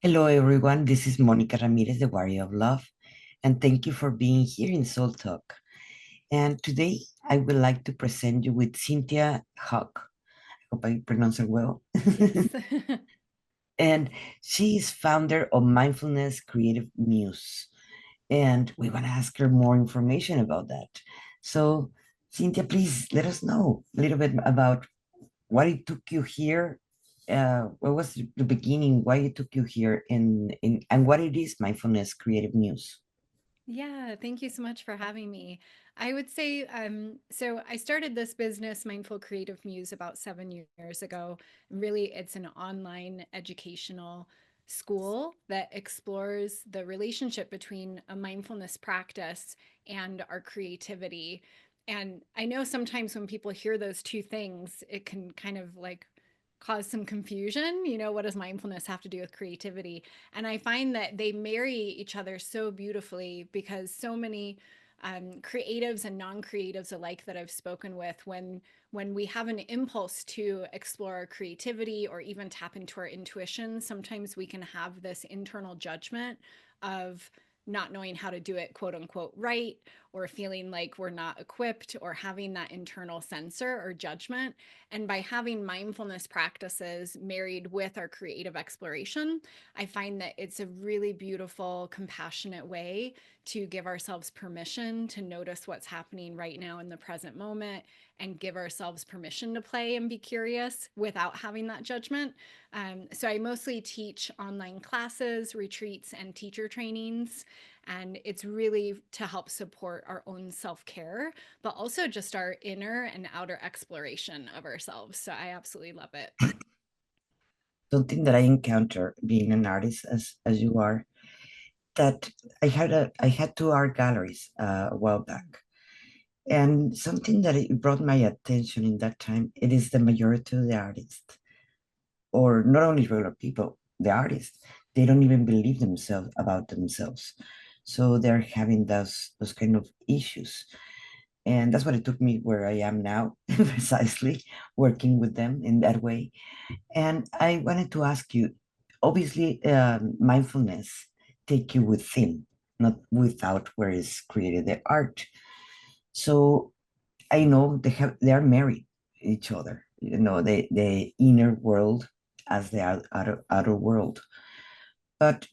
Hello, everyone. This is Monica Ramirez, the Warrior of Love, and thank you for being here in Soul Talk. And today, I would like to present you with Cynthia Hauk. I hope I pronounce her well. Yes. And she is founder of Mindfulness Creative Muse. And we want to ask her more information about that. So, Cynthia, please let us know a little bit about what it took you here. What was the beginning? Why it took you here, and what it is mindfulness creative muse. Yeah, thank you so much for having me. I would say, so I started this business, Mindful Creative Muse, about 7 years ago. Really, it's an online educational school that explores the relationship between a mindfulness practice and our creativity. And I know sometimes when people hear those two things, it can kind of like cause some confusion. What does mindfulness have to do with creativity? And I find that they marry each other so beautifully because so many creatives and non-creatives alike that I've spoken with, when we have an impulse to explore our creativity or even tap into our intuition, sometimes we can have this internal judgment of not knowing how to do it, quote unquote, right, or feeling like we're not equipped, or having that internal censor or judgment. And by having mindfulness practices married with our creative exploration, I find that it's a really beautiful, compassionate way to give ourselves permission to notice what's happening right now in the present moment and give ourselves permission to play and be curious without having that judgment. So I mostly teach online classes, retreats, and teacher trainings. And it's really to help support our own self care, but also just our inner and outer exploration of ourselves. So I absolutely love it. Something that I encounter being an artist as you are, that I had two art galleries a while back, and something that it brought my attention in that time, it is the majority of the artists, or not only regular people, the artists, they don't even believe themselves about themselves, so they're having those kind of issues. And that's what it took me where I am now, precisely working with them in that way. And I wanted to ask you, obviously, mindfulness take you within, not without where is created the art. So I know they are married each other. The inner world as the outer world. But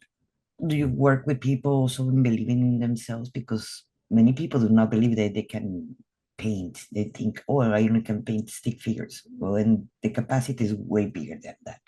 do you work with people also in believing in themselves? Because many people do not believe that they can paint. They think, oh, I only can paint stick figures. Well, and the capacity is way bigger than that.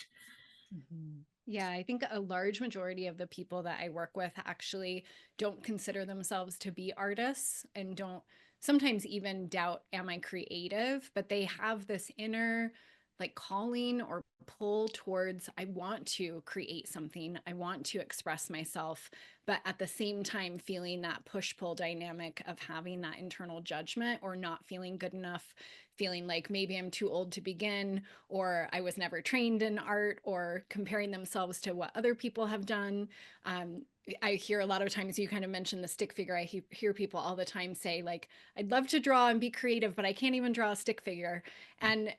Mhm. Yeah, I think a large majority of the people that I work with actually don't consider themselves to be artists and don't sometimes even doubt, am I creative? But they have this inner like calling or pull towards, I want to create something, I want to express myself, but at the same time feeling that push pull dynamic of having that internal judgment or not feeling good enough, feeling like maybe I'm too old to begin, or I was never trained in art, or comparing themselves to what other people have done. Um, I hear a lot of times, you kind of mentioned the stick figure. I hear people all the time say, like, I'd love to draw and be creative, but I can't even draw a stick figure. And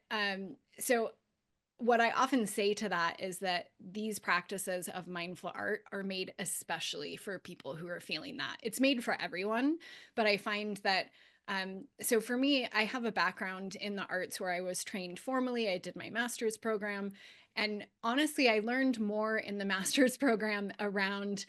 so what I often say to that is that these practices of mindful art are made especially for people who are feeling that. It's made for everyone, but I find that so for me, I have a background in the arts where I was trained formally. I did my master's program. And honestly, I learned more in the master's program around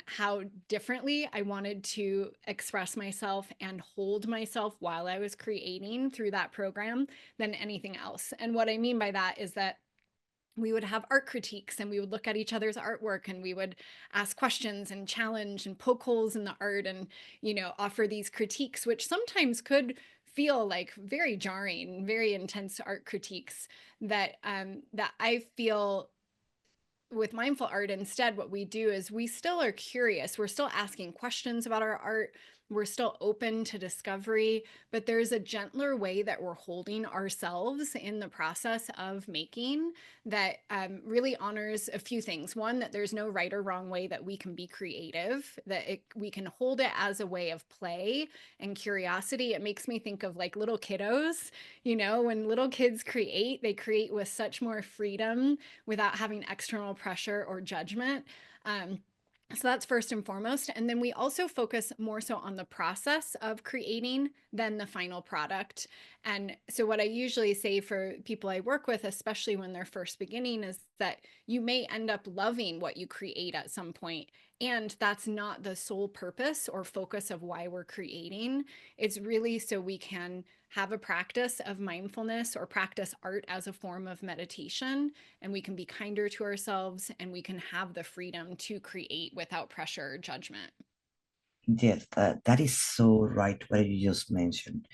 how differently I wanted to express myself and hold myself while I was creating through that program than anything else. And what I mean by that is that we would have art critiques and we would look at each other's artwork and we would ask questions and challenge and poke holes in the art and offer these critiques, which sometimes could feel like very jarring, very intense art critiques that I feel with mindful art. Instead, what we do is we still are curious, we're still asking questions about our art, We're still open to discovery, but there's a gentler way that we're holding ourselves in the process of making that really honors a few things. One, that there's no right or wrong way that we can be creative, that we can hold it as a way of play and curiosity. It makes me think of like little kiddos. When little kids create, they create with such more freedom without having external pressure or judgment. So that's first and foremost. And then we also focus more so on the process of creating than the final product. And so, what I usually say for people I work with, especially when they're first beginning, is that you may end up loving what you create at some point. And that's not the sole purpose or focus of why we're creating. It's really so we can have a practice of mindfulness or practice art as a form of meditation, and we can be kinder to ourselves and we can have the freedom to create without pressure or judgment. Yes, that is so right what you just mentioned.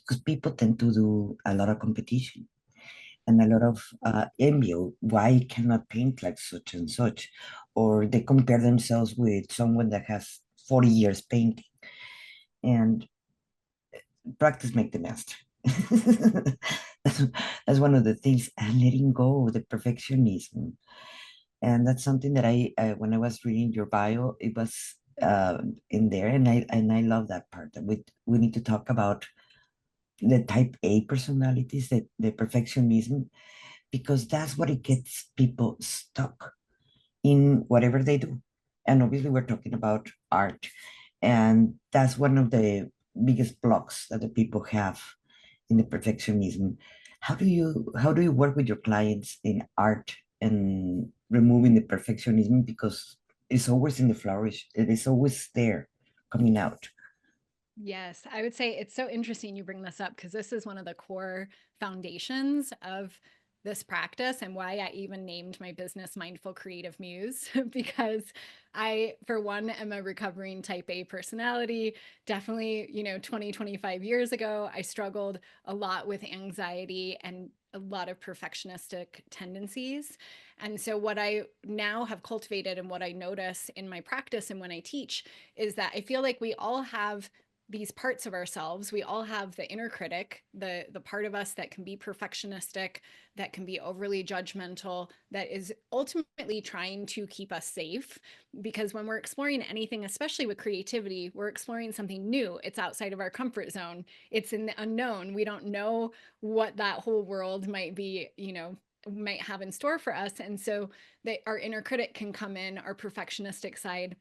Because people tend to do a lot of competition and a lot of envy. Why I cannot paint like such and such? Or they compare themselves with someone that has 40 years painting. And practice make the master. that's, that's one of the things. And letting go, the perfectionism. And that's something that when I was reading your bio, it was in there, and I love that part. That we need to talk about the type A personalities, the perfectionism, because that's what it gets people stuck in whatever they do. And obviously, we're talking about art, and that's one of the biggest blocks that the people have in the perfectionism. How do you work with your clients in art and removing the perfectionism, because it's always in the flourish, it is always there coming out. Yes, I would say it's so interesting you bring this up because this is one of the core foundations of this practice and why I even named my business Mindful Creative Muse because I, for one, am a recovering type A personality. Definitely, 20, 25 years ago, I struggled a lot with anxiety and a lot of perfectionistic tendencies. And so, what I now have cultivated and what I notice in my practice and when I teach is that I feel like we all have these parts of ourselves. We all have the inner critic, the part of us that can be perfectionistic, that can be overly judgmental, that is ultimately trying to keep us safe. Because when we're exploring anything, especially with creativity, we're exploring something new. It's outside of our comfort zone. It's in the unknown. We don't know what that whole world might be, might have in store for us. And so our inner critic can come in, our perfectionistic side,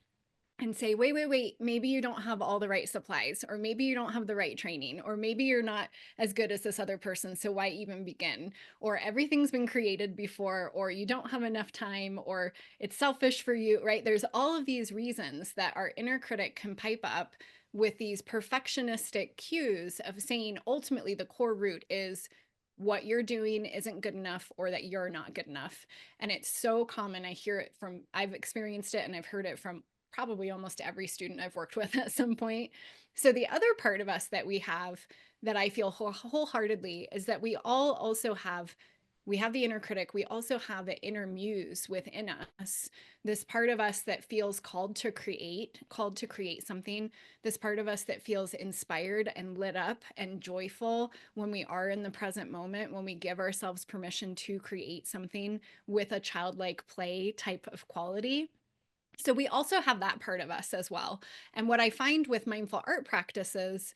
and say, wait, maybe you don't have all the right supplies, or maybe you don't have the right training, or maybe you're not as good as this other person. So why even begin? Or everything's been created before, or you don't have enough time, or it's selfish for you, right? There's all of these reasons that our inner critic can pipe up with these perfectionistic cues of saying ultimately the core root is what you're doing isn't good enough or that you're not good enough. And it's so common. I've experienced it and I've heard it from probably almost every student I've worked with at some point. So the other part of us that we have that I feel wholeheartedly is that we have the inner critic. We also have the inner muse within us, this part of us that feels called to create something, this part of us that feels inspired and lit up and joyful when we are in the present moment, when we give ourselves permission to create something with a childlike play type of quality. So we also have that part of us as well. And what I find with mindful art practices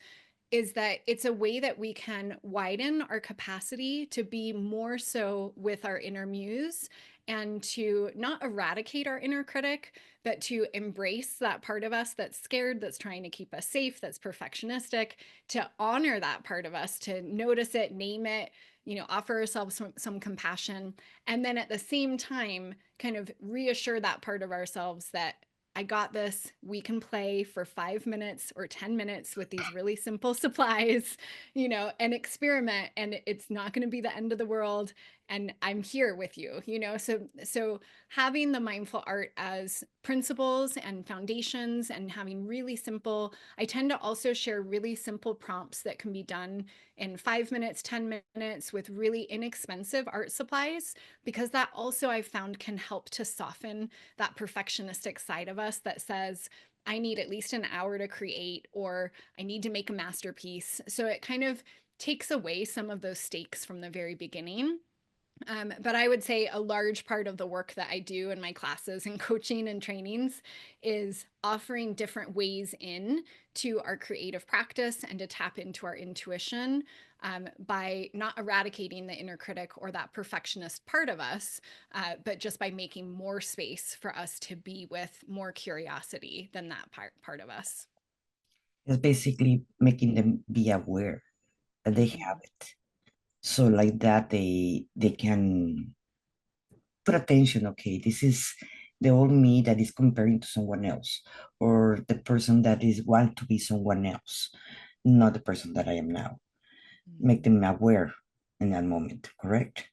is that it's a way that we can widen our capacity to be more so with our inner muse and to not eradicate our inner critic, but to embrace that part of us that's scared, that's trying to keep us safe, that's perfectionistic, to honor that part of us, to notice it, name it, offer ourselves some compassion. And then at the same time, kind of reassure that part of ourselves that I got this. We can play for 5 minutes or 10 minutes with these really simple supplies, and experiment. And it's not going to be the end of the world. and I'm here with you, you know? So having the mindful art as principles and foundations and having really simple, I tend to also share really simple prompts that can be done in 5 minutes, 10 minutes with really inexpensive art supplies, because that also I've found can help to soften that perfectionistic side of us that says, I need at least an hour to create, or I need to make a masterpiece. So it kind of takes away some of those stakes from the very beginning. But I would say a large part of the work that I do in my classes and coaching and trainings is offering different ways in to our creative practice and to tap into our intuition, by not eradicating the inner critic or that perfectionist part of us, but just by making more space for us to be with more curiosity than that part of us. It's basically making them be aware that they have Mm-hmm. it. So like that they can put attention, okay, this is the old me that is comparing to someone else, or the person that is want to be someone else, not the person that I am now. Make them aware in that moment, correct?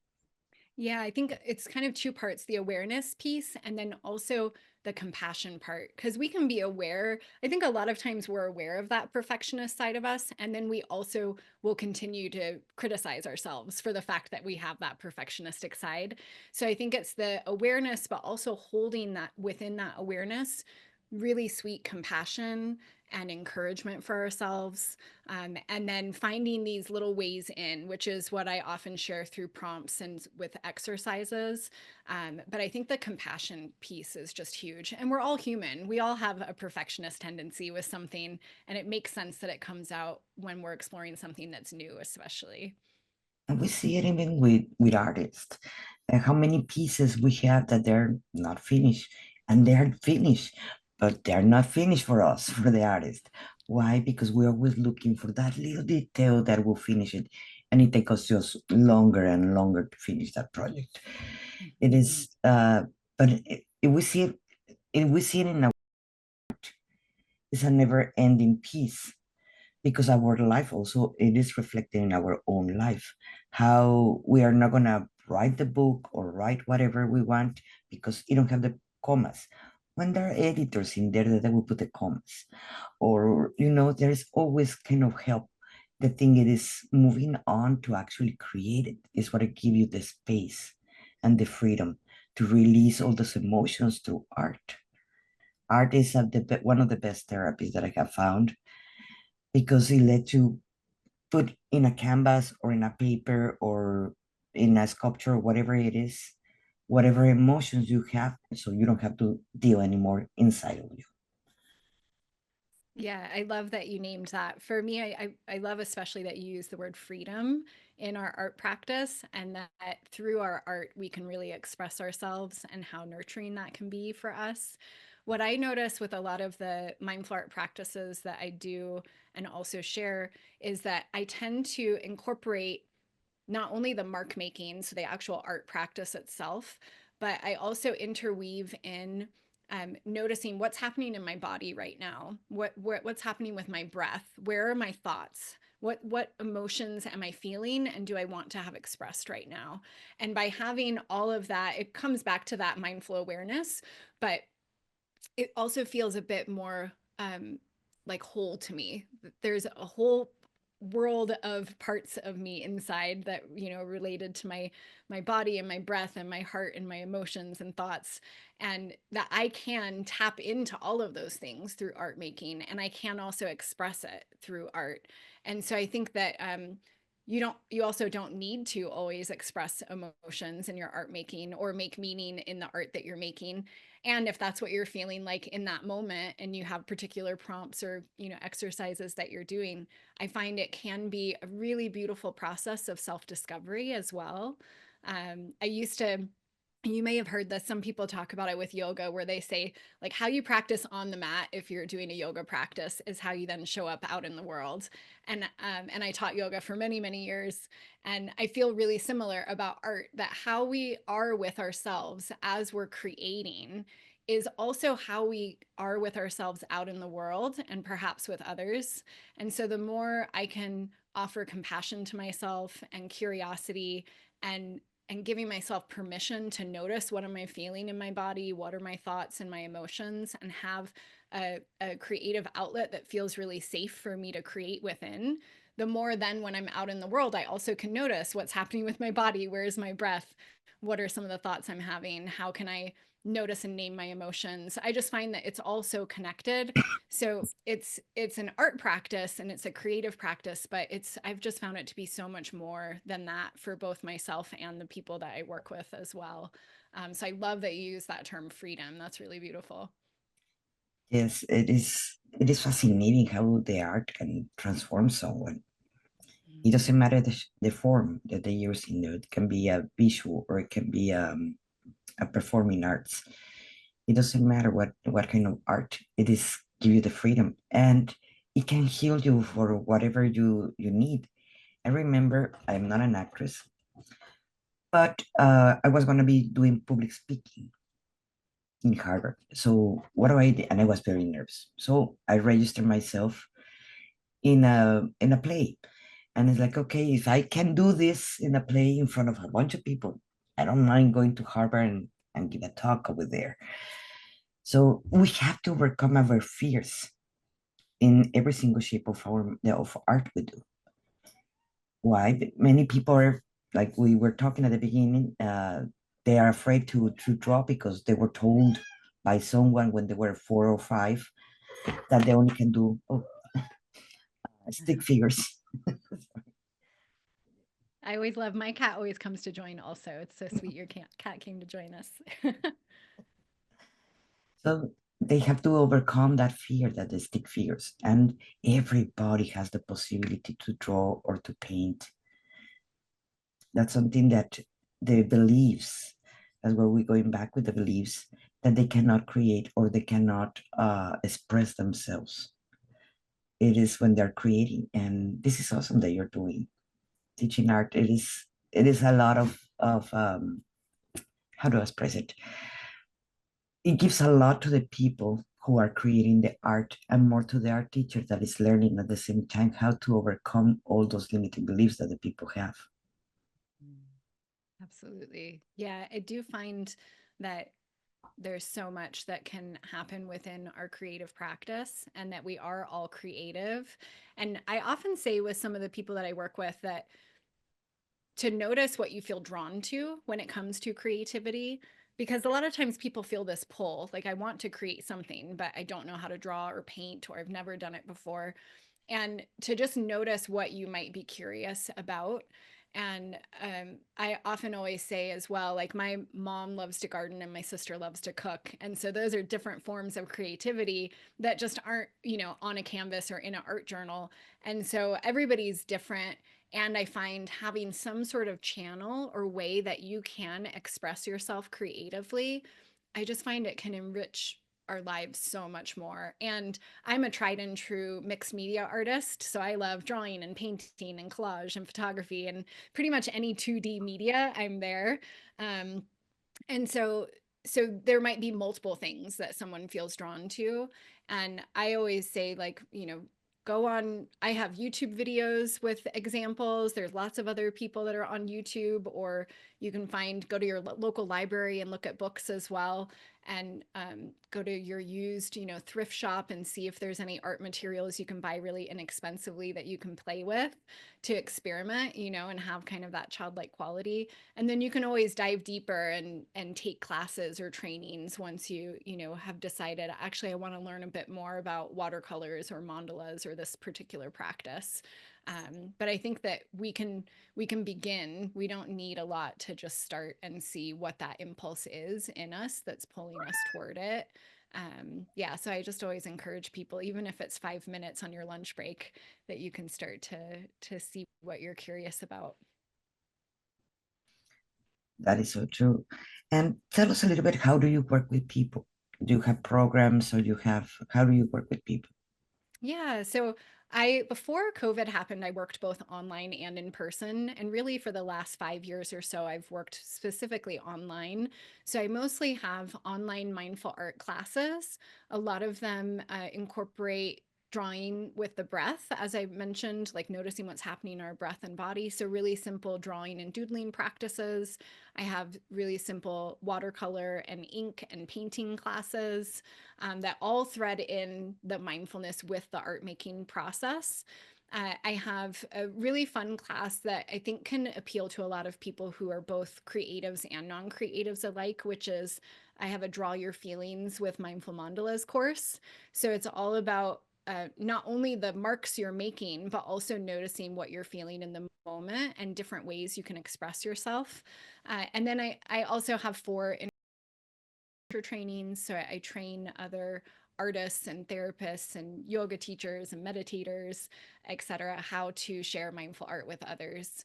Yeah, I think it's kind of two parts, the awareness piece and then also the compassion part. Because we can be aware. I think a lot of times we're aware of that perfectionist side of us. And then we also will continue to criticize ourselves for the fact that we have that perfectionistic side. So I think it's the awareness, but also holding that within that awareness, really sweet compassion and encouragement for ourselves, and then finding these little ways in, which is what I often share through prompts and with exercises. But I think the compassion piece is just huge. And we're all human. We all have a perfectionist tendency with something. And it makes sense that it comes out when we're exploring something that's new, especially. And we see it even with artists, and how many pieces we have that they're not finished, and they're finished, but they're not finished for us, for the artist. Why? Because we're always looking for that little detail that will finish it, and it takes us just longer and longer to finish that project. It Mhm. is but if we see it, if we see it in a, it's a never ending piece, because our life also it is reflected in our own life, how we are not gonna write the book or write whatever we want because you don't have the commas, when there are editors in there that will put the commas, or there's always kind of help. The thing it is moving on to actually create it is what give you the space and the freedom to release all those emotions through art. Art is one of the best therapies that I have found, because it lets you put in a canvas or in a paper or in a sculpture, whatever it is, whatever emotions you have, so you don't have to deal anymore inside of you. Yeah, I love that you named that. For me, I love especially that you use the word freedom in our art practice, and that through our art, we can really express ourselves and how nurturing that can be for us. What I notice with a lot of the mindful art practices that I do and also share is that I tend to incorporate not only the mark making, so the actual art practice itself, but I also interweave in noticing what's happening in my body right now, what's happening with my breath, where are my thoughts, what emotions am I feeling, and do I want to have expressed right now? And by having all of that, it comes back to that mindful awareness, but it also feels a bit more like whole to me. There's a whole world of parts of me inside that related to my body and my breath and my heart and my emotions and thoughts, and that I can tap into all of those things through art making, and I can also express it through art. And so I think that you also don't need to always express emotions in your art making or make meaning in the art that you're making. And if that's what you're feeling like in that moment and you have particular prompts or exercises that you're doing, I find it can be a really beautiful process of self-discovery as well. I used to, you may have heard this, some people talk about it with yoga, where they say like how you practice on the mat if you're doing a yoga practice is how you then show up out in the world. And I taught yoga for many years, and I feel really similar about art, that how we are with ourselves as we're creating is also how we are with ourselves out in the world and perhaps with others. And so the more I can offer compassion to myself and curiosity and and giving myself permission to notice what am I feeling in my body, what are my thoughts and my emotions, and have a creative outlet that feels really safe for me to create within, the more then when I'm out in the world, I also can notice what's happening with my body. Where's my breath? What are some of the thoughts I'm having? How can I notice and name my emotions? I just find that it's all so connected. So it's an art practice and it's a creative practice, but it's I've just found it to be so much more than that for both myself and the people that I work with as well. So I love that you use that term freedom. That's really beautiful. Yes, it is. It is fascinating how the art can transform someone. It doesn't matter the form that they use in it. It can be a visual or it can be a performing arts. It doesn't matter what kind of art. It is give you the freedom and it can heal you for whatever you need. I remember I'm not an actress, but I was going to be doing public speaking in Harvard. So what do I do? And I was very nervous. So I registered myself in a play. And it's like, okay, if I can do this in a play in front of a bunch of people, I don't mind going to Harvard and give a talk over there. So we have to overcome our fears in every single shape of form of art we do. Why? Many people are like we were talking at the beginning. They are afraid to draw because they were told by someone when they were 4 or 5 that they only can do stick figures. I always love my cat always comes to join also. It's so sweet your cat came to join us. So they have to overcome that fear that the stick figures, and everybody has the possibility to draw or to paint. That's something that the beliefs, that's where we're going back with the beliefs that they cannot create or they cannot express themselves. It is when they're creating, and this is awesome that you're doing teaching art. It is a lot of how do I express it? It gives a lot to the people who are creating the art and more to the art teacher that is learning at the same time how to overcome all those limiting beliefs that the people have. Mm, absolutely. Yeah, I do find that there's so much that can happen within our creative practice and that we are all creative. And I often say with some of the people that I work with that to notice what you feel drawn to when it comes to creativity, because a lot of times people feel this pull like I want to create something but I don't know how to draw or paint or I've never done it before, and to just notice what you might be curious about. And I often always say as well, like my mom loves to garden and my sister loves to cook, and so those are different forms of creativity that just aren't, on a canvas or in an art journal. And so everybody's different, and I find having some sort of channel or way that you can express yourself creatively, I just find it can enrich our lives so much more. And I'm a tried and true mixed media artist. So I love drawing and painting and collage and photography and pretty much any 2D media, I'm there. Um, and so there might be multiple things that someone feels drawn to, and I always say, like, go on. I have YouTube videos with examples. There's lots of other people that are on YouTube, or you can go to your local library and look at books as well, and go to your used, thrift shop and see if there's any art materials you can buy really inexpensively that you can play with to experiment, and have kind of that childlike quality. And then you can always dive deeper and take classes or trainings once you have decided, actually I want to learn a bit more about watercolors or mandalas or this particular practice. But I think that we can begin. We don't need a lot to just start and see what that impulse is in us that's pulling us toward it. Yeah, so I just always encourage people, even if it's 5 minutes on your lunch break, that you can start to see what you're curious about. That is so true. And tell us a little bit, how do you work with people? Do you have programs or how do you work with people? Yeah. So before COVID happened, I worked both online and in person. And really, for the last 5 years or so, I've worked specifically online. So I mostly have online mindful art classes. A lot of them incorporate drawing with the breath, as I mentioned, like noticing what's happening in our breath and body. So, really simple drawing and doodling practices. I have really simple watercolor and ink and painting classes that all thread in the mindfulness with the art making process. I have a really fun class that I think can appeal to a lot of people who are both creatives and non creatives alike, which is I have a Draw Your Feelings with Mindful Mandalas course. So it's all about not only the marks you're making, but also noticing what you're feeling in the moment and different ways you can express yourself. And then I also have 4 trainings. So I train other artists and therapists and yoga teachers and meditators, etc., how to share mindful art with others.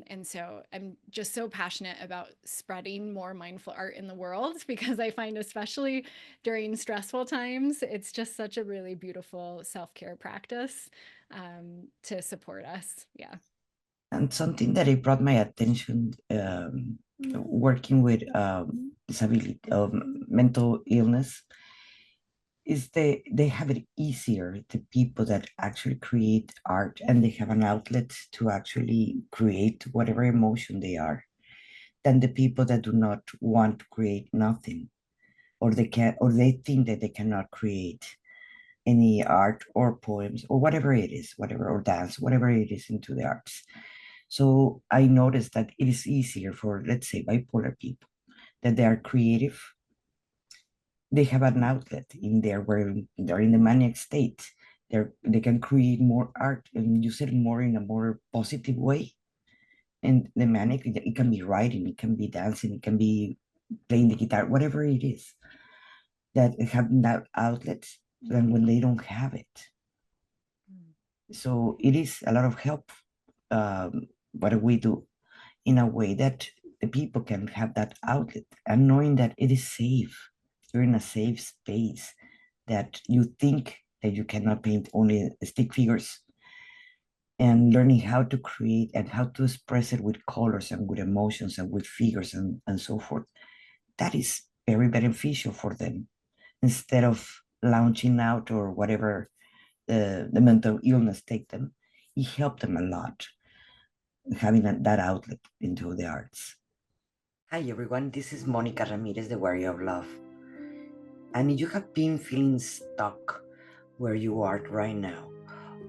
And so I'm just so passionate about spreading more mindful art in the world because I find, especially during stressful times, it's just such a really beautiful self care practice to support us. Yeah. And something that it brought my attention, working with disability, mental illness, is they have it easier, the people that actually create art and they have an outlet to actually create whatever emotion they are, than the people that do not want to create nothing, or they can, or they think that they cannot create any art or poems or whatever it is, whatever, or dance, whatever it is into the arts. So I noticed that it is easier for, let's say, bipolar people, that they are creative. They have an outlet in there where they're in the manic state. They can create more art and use it more in a more positive way. And the manic, it can be writing, it can be dancing, it can be playing the guitar, whatever it is, that have that outlet than when they don't have it. So it is a lot of help, what we do, in a way that the people can have that outlet and knowing that it is safe. You're in a safe space, that you think that you cannot paint only stick figures, and learning how to create and how to express it with colors and with emotions and with figures and so forth. That is very beneficial for them, instead of launching out or whatever the mental illness take them. It helped them a lot, having that outlet into the arts. Hi everyone, this is Monica Ramirez, the Warrior of Love. And if you have been feeling stuck where you are right now,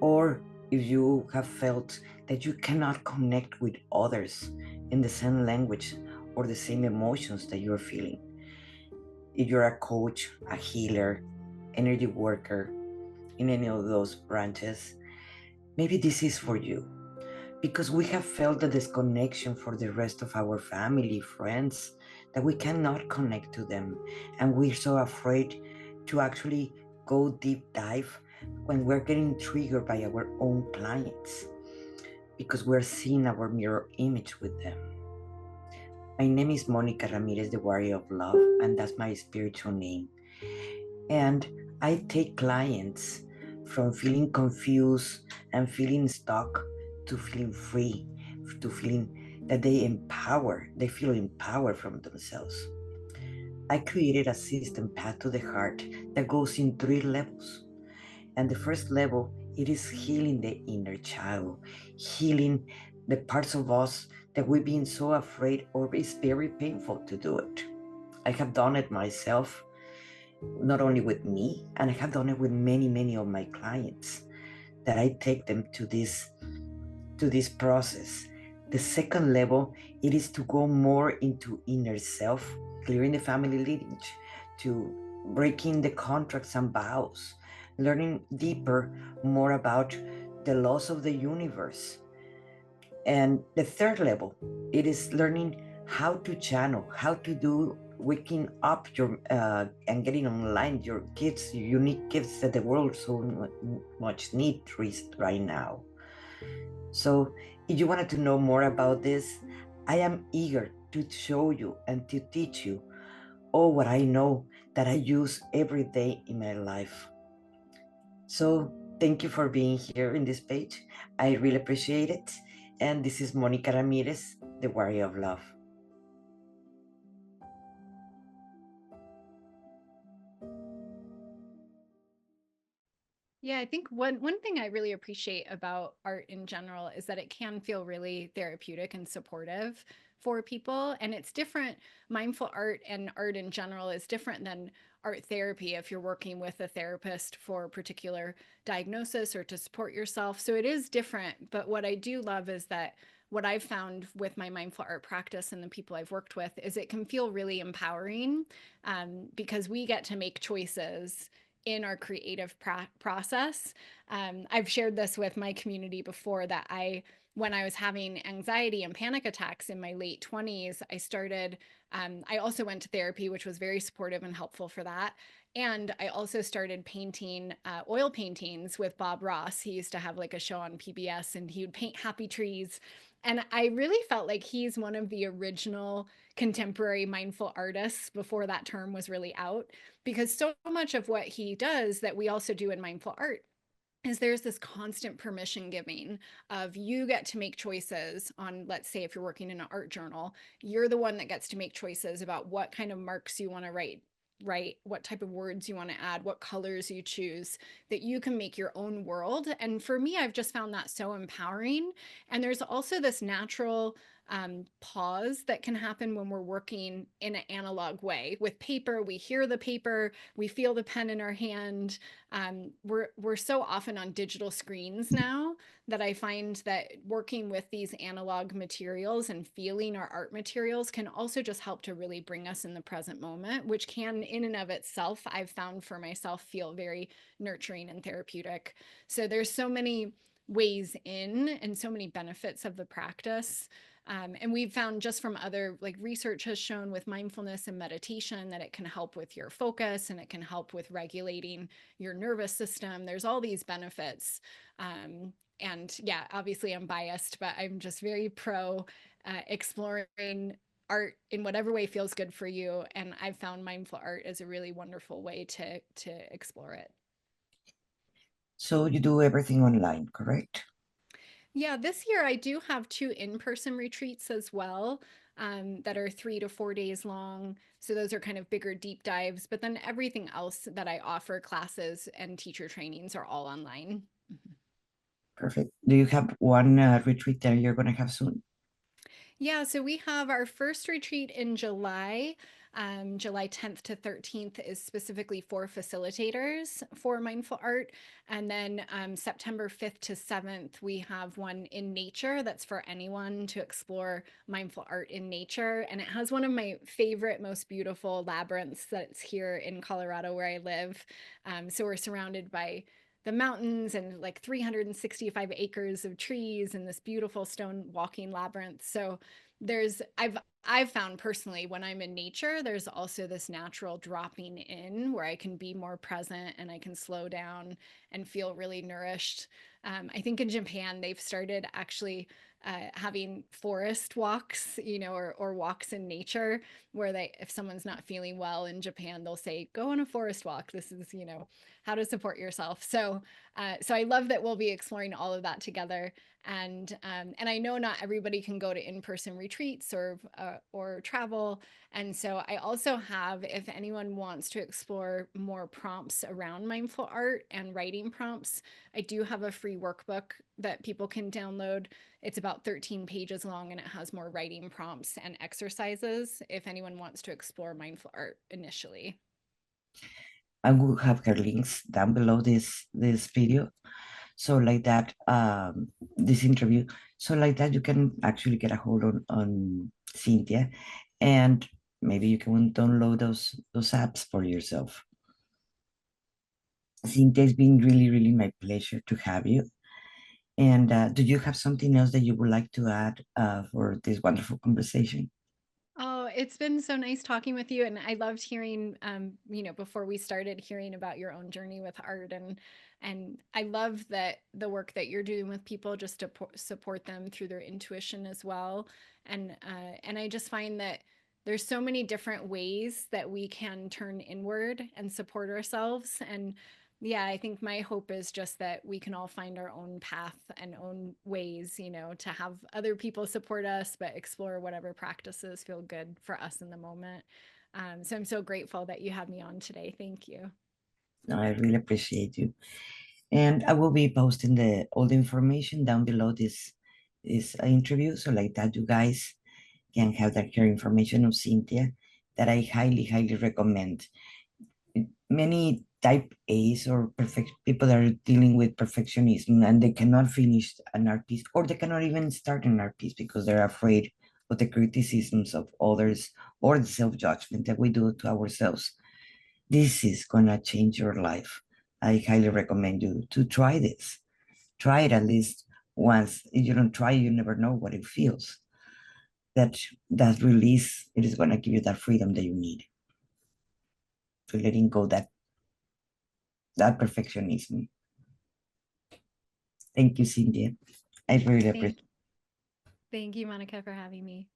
or if you have felt that you cannot connect with others in the same language or the same emotions that you're feeling, if you're a coach, a healer, energy worker, in any of those branches, maybe this is for you. Because we have felt the disconnection for the rest of our family, friends, that we cannot connect to them. And we're so afraid to actually go deep dive when we're getting triggered by our own clients, because we're seeing our mirror image with them. My name is Monica Ramirez, the Warrior of Love, and that's my spiritual name. And I take clients from feeling confused and feeling stuck to feeling free, to feeling that they feel empowered from themselves. I created a system, Path to the Heart, that goes in 3 levels. And the first level, it is healing the inner child, healing the parts of us that we've been so afraid, or it's very painful to do it. I have done it myself, not only with me, and I have done it with many of my clients, that I take them to this process. The second level, it is to go more into inner self, clearing the family lineage, to breaking the contracts and vows, learning deeper more about the laws of the universe. And the third level, it is learning how to channel, how to do waking up your and getting online your gifts, your unique gifts that the world so much needs right now. So if you wanted to know more about this, I am eager to show you and to teach you all what I know, that I use every day in my life. So thank you for being here in this page. I really appreciate it. And this is Monica Ramirez, the Warrior of Love. Yeah, I think one thing I really appreciate about art in general is that it can feel really therapeutic and supportive for people. And it's different. Mindful art and art in general is different than art therapy if you're working with a therapist for a particular diagnosis or to support yourself. So it is different. But what I do love is that what I've found with my mindful art practice and the people I've worked with is it can feel really empowering, because we get to make choices in our creative process. I've shared this with my community before that when I was having anxiety and panic attacks in my late 20s, I also went to therapy, which was very supportive and helpful for that. And I also started painting oil paintings with Bob Ross. He used to have like a show on PBS and he would paint happy trees. And I really felt like he's one of the original contemporary mindful artists before that term was really out, because so much of what he does that we also do in mindful art is there's this constant permission giving of you get to make choices on, let's say if you're working in an art journal, you're the one that gets to make choices about what kind of marks you want to write, what type of words you want to add, what colors you choose, that you can make your own world. And for me, I've just found that so empowering. And there's also this natural pause that can happen when we're working in an analog way. With paper, we hear the paper, we feel the pen in our hand. We're so often on digital screens now that I find that working with these analog materials and feeling our art materials can also just help to really bring us in the present moment, which can, in and of itself, I've found for myself, feel very nurturing and therapeutic. So there's so many ways in and so many benefits of the practice. And we've found just from other, like research has shown with mindfulness and meditation, that it can help with your focus and it can help with regulating your nervous system. There's all these benefits. And yeah, obviously I'm biased, but I'm just very pro exploring art in whatever way feels good for you. And I've found mindful art as a really wonderful way to explore it. So you do everything online, correct? Yeah, this year I do have two in-person retreats as well, that are 3 to 4 days long. So those are kind of bigger deep dives. But then everything else that I offer, classes and teacher trainings, are all online. Mhm. Perfect. Do you have one retreat that you're going to have soon? Yeah, so we have our first retreat in July. July 10th to 13th is specifically for facilitators for mindful art. And then September 5th to 7th, we have one in nature that's for anyone to explore mindful art in nature. And it has one of my favorite, most beautiful labyrinths that's here in Colorado where I live. So we're surrounded by the mountains and like 365 acres of trees and this beautiful stone walking labyrinth. So I've found personally when I'm in nature, there's also this natural dropping in where I can be more present and I can slow down and feel really nourished. I think in Japan they've started actually having forest walks, or walks in nature, where if someone's not feeling well in Japan, they'll say, go on a forest walk. This is, how to support yourself. So I love that we'll be exploring all of that together. And I know not everybody can go to in-person retreats or travel. And so I also have, if anyone wants to explore more prompts around mindful art and writing prompts, I do have a free workbook that people can download. It's about 13 pages long and it has more writing prompts and exercises if anyone wants to explore mindful art initially. I will have her links down below this video. So like that, this interview. So like that, you can actually get a hold on Cynthia, and maybe you can download those apps for yourself. Cynthia, it's been really, really my pleasure to have you. And do you have something else that you would like to add for this wonderful conversation? Oh, it's been so nice talking with you. And I loved hearing, before we started, hearing about your own journey with art. And I love that the work that you're doing with people just to support them through their intuition as well. And I just find that there's so many different ways that we can turn inward and support ourselves. And yeah, I think my hope is just that we can all find our own path and own ways, to have other people support us, but explore whatever practices feel good for us in the moment. So I'm so grateful that you had me on today. Thank you. No, I really appreciate you. And I will be posting all the information down below this interview, so like that you guys can have that care information of Cynthia that I highly, highly recommend. Many type A's or perfect people are dealing with perfectionism and they cannot finish an art piece, or they cannot even start an art piece because they're afraid of the criticisms of others or the self-judgment that we do to ourselves. This is gonna change your life. I highly recommend you to try this. Try it at least once. If you don't try, you never know what it feels. That release, it is gonna give you that freedom that you need to letting go that perfectionism. Thank you, Cynthia. I really Thank appreciate. thank you, Monica, for having me.